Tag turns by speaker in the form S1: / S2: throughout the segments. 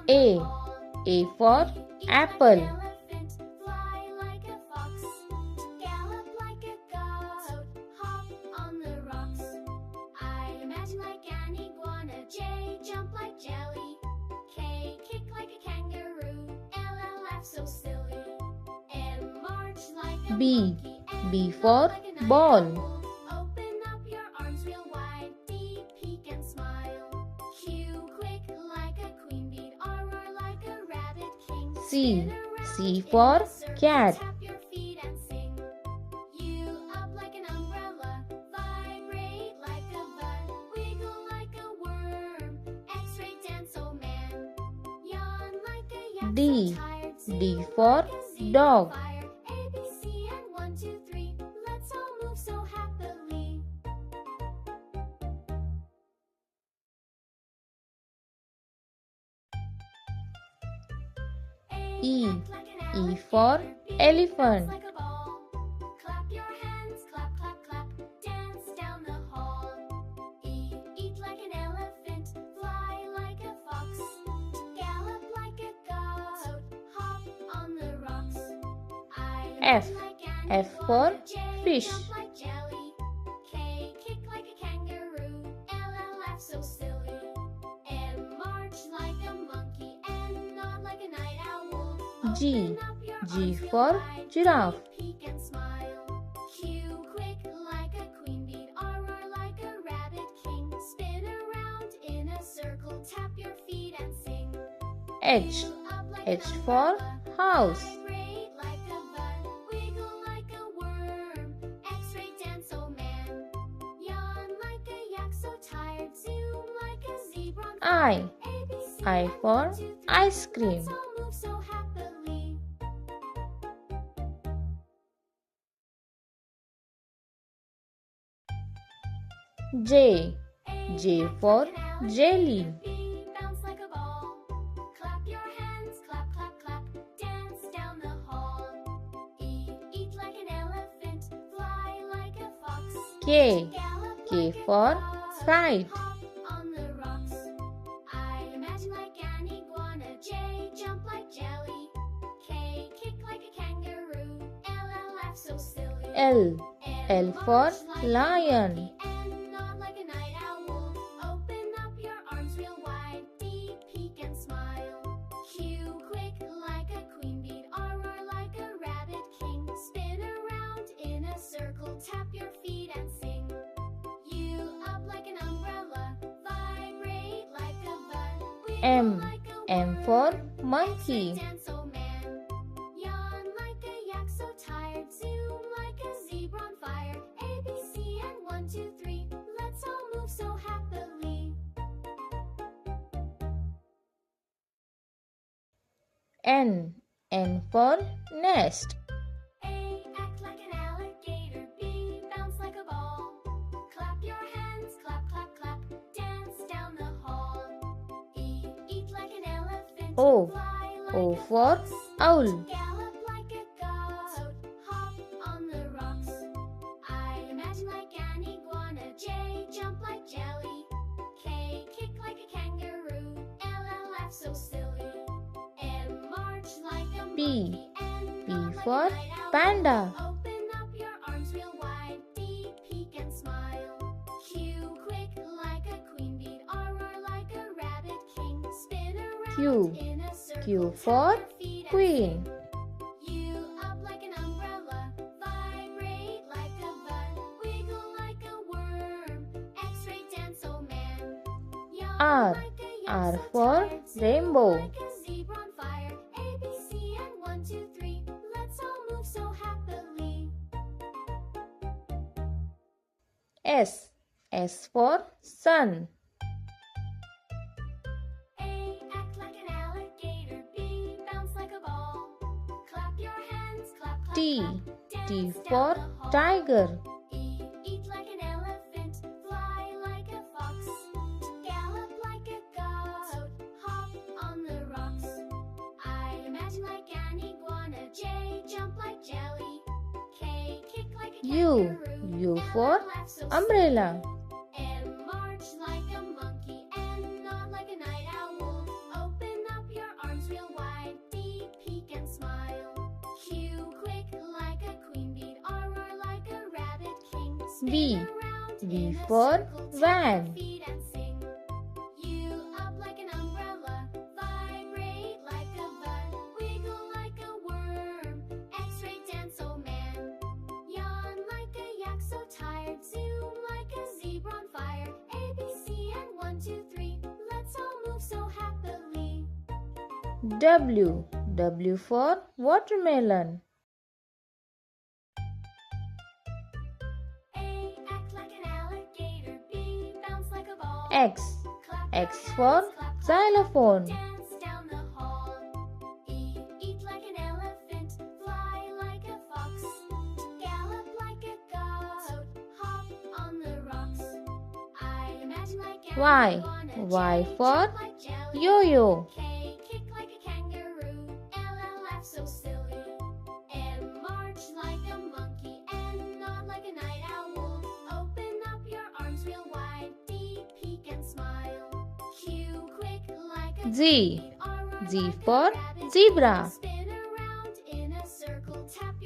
S1: A. A for apple. B. B for ball. C. C for cat. D. D for dog. E. E for elephant. F. F for fish. G. G for giraffe. H. H for house. I. I for ice cream. J. J for jelly. K. K for kite. L. L for lion. M. M for monkey. N. N for nest. O. O for owl. P. P for panda. Q. Q for queen. R. R for rainbow. S. S for sun. T. T for tiger. U. U for umbrella. V. V for van. W. W for watermelon. X. X for xylophone. Y. Y for yo-yo. Z. Z for zebra.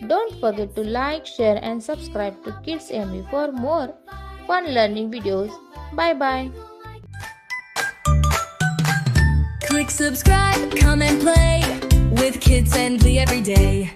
S1: Don't forget to like, share and subscribe to KidsMV for more fun learning videos. Bye bye.
S2: Click subscribe, come and play with KidsMV every day.